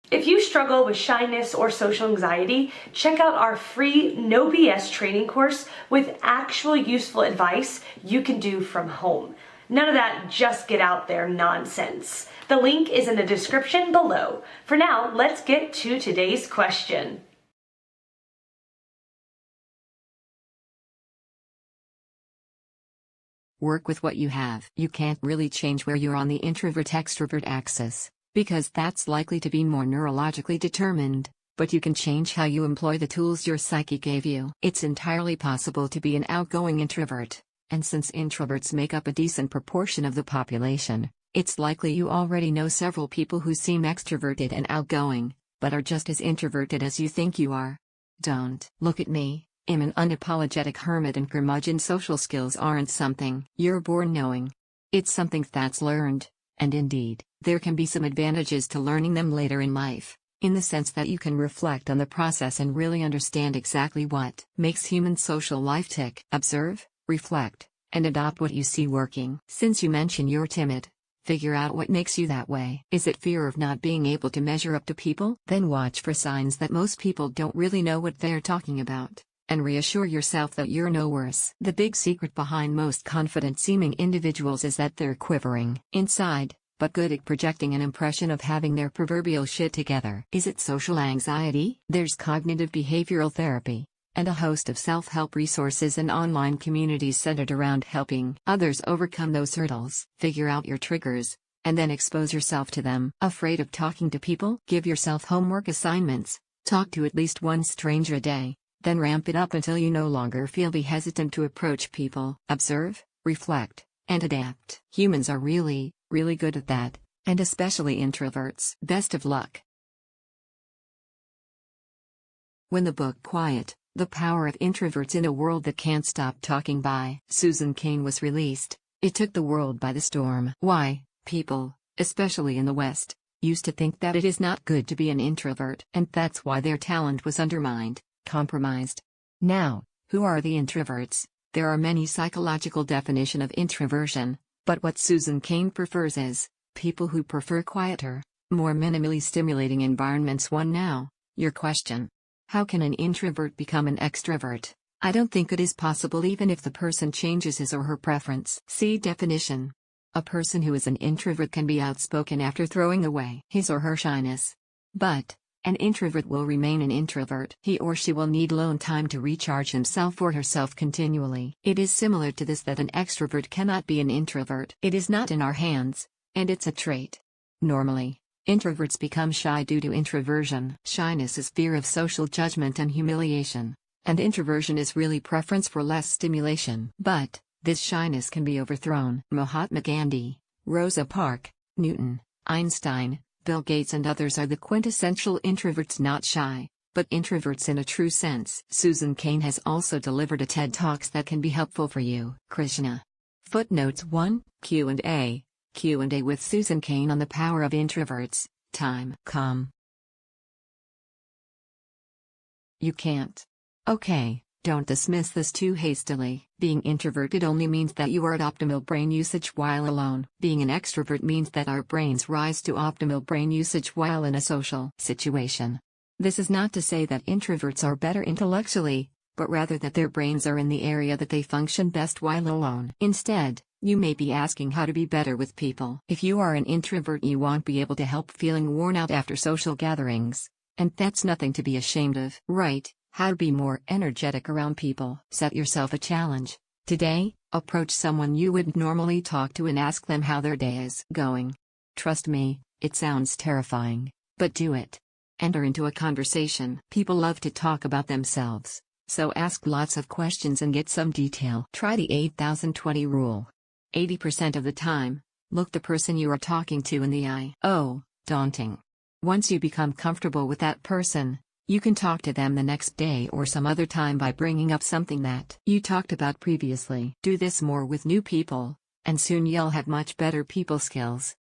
If you struggle with shyness or social anxiety, check out our free No BS training course with actual useful advice you can do from home. None of that just get out there nonsense. The link is in the description below. For now, let's get to today's question. Work with what you have. You can't really change where you're on the introvert-extrovert axis, because that's likely to be more neurologically determined, but you can change how you employ the tools your psyche gave you. It's entirely possible to be an outgoing introvert, and since introverts make up a decent proportion of the population, it's likely you already know several people who seem extroverted and outgoing, but are just as introverted as you think you are. Don't look at me. I'm an unapologetic hermit, and curmudgeon social skills aren't something you're born knowing. It's something that's learned, and indeed, there can be some advantages to learning them later in life, in the sense that you can reflect on the process and really understand exactly what makes human social life tick. Observe, reflect, and adopt what you see working. Since you mention you're timid, figure out what makes you that way. Is it fear of not being able to measure up to people? Then watch for signs that most people don't really know what they're talking about, and reassure yourself that you're no worse. The big secret behind most confident-seeming individuals is that they're quivering inside, but good at projecting an impression of having their proverbial shit together. Is it social anxiety? There's cognitive behavioral therapy, and a host of self-help resources and online communities centered around helping others overcome those hurdles. Figure out your triggers, and then expose yourself to them. Afraid of talking to people? Give yourself homework assignments. Talk to at least one stranger a day. Then ramp it up until you no longer feel hesitant to approach people. Observe, reflect, and adapt. Humans are really good at that, and especially introverts. Best of luck. When the book Quiet, The Power of Introverts in a World That Can't Stop Talking by Susan Cain was released, it took the world by the storm. Why, people, especially in the West, used to think that it is not good to be an introvert, and that's why their talent was undermined, compromised. Now, who are the introverts? There are many psychological definitions of introversion, but what Susan Cain prefers is people who prefer quieter, more minimally stimulating environments. Now, your question: how can an introvert become an extrovert? I don't think it is possible even if the person changes his or her preference. See definition. A person who is an introvert can be outspoken after throwing away his or her shyness. But an introvert will remain an introvert. He or she will need alone time to recharge himself or herself continually. It is similar to this that an extrovert cannot be an introvert. It is not in our hands, and it's a trait. Normally, introverts become shy due to introversion. Shyness is fear of social judgment and humiliation, and introversion is really preference for less stimulation. But this shyness can be overthrown. Mahatma Gandhi, Rosa Parks, Newton, Einstein, Bill Gates and others are the quintessential introverts, not shy, but introverts in a true sense. Susan Cain has also delivered a TED Talks that can be helpful for you. Krishna. Footnotes 1, Q&A with Susan Cain on the power of introverts. Time. You can't. Okay, don't dismiss this too hastily. Being introverted only means that you are at optimal brain usage while alone. Being an extrovert means that our brains rise to optimal brain usage while in a social situation. This is not to say that introverts are better intellectually, but rather that their brains are in the area that they function best while alone. Instead, you may be asking how to be better with people. If you are an introvert, you won't be able to help feeling worn out after social gatherings, and that's nothing to be ashamed of. Right. How to be more energetic around people. Set yourself a challenge. Today, approach someone you wouldn't normally talk to and ask them how their day is going. Trust me, it sounds terrifying, but do it. Enter into a conversation. People love to talk about themselves, so ask lots of questions and get some detail. Try the 80-20 rule. 80% of the time, look the person you are talking to in the eye. Oh, daunting. Once you become comfortable with that person, you can talk to them the next day or some other time by bringing up something that you talked about previously. Do this more with new people, and soon you'll have much better people skills.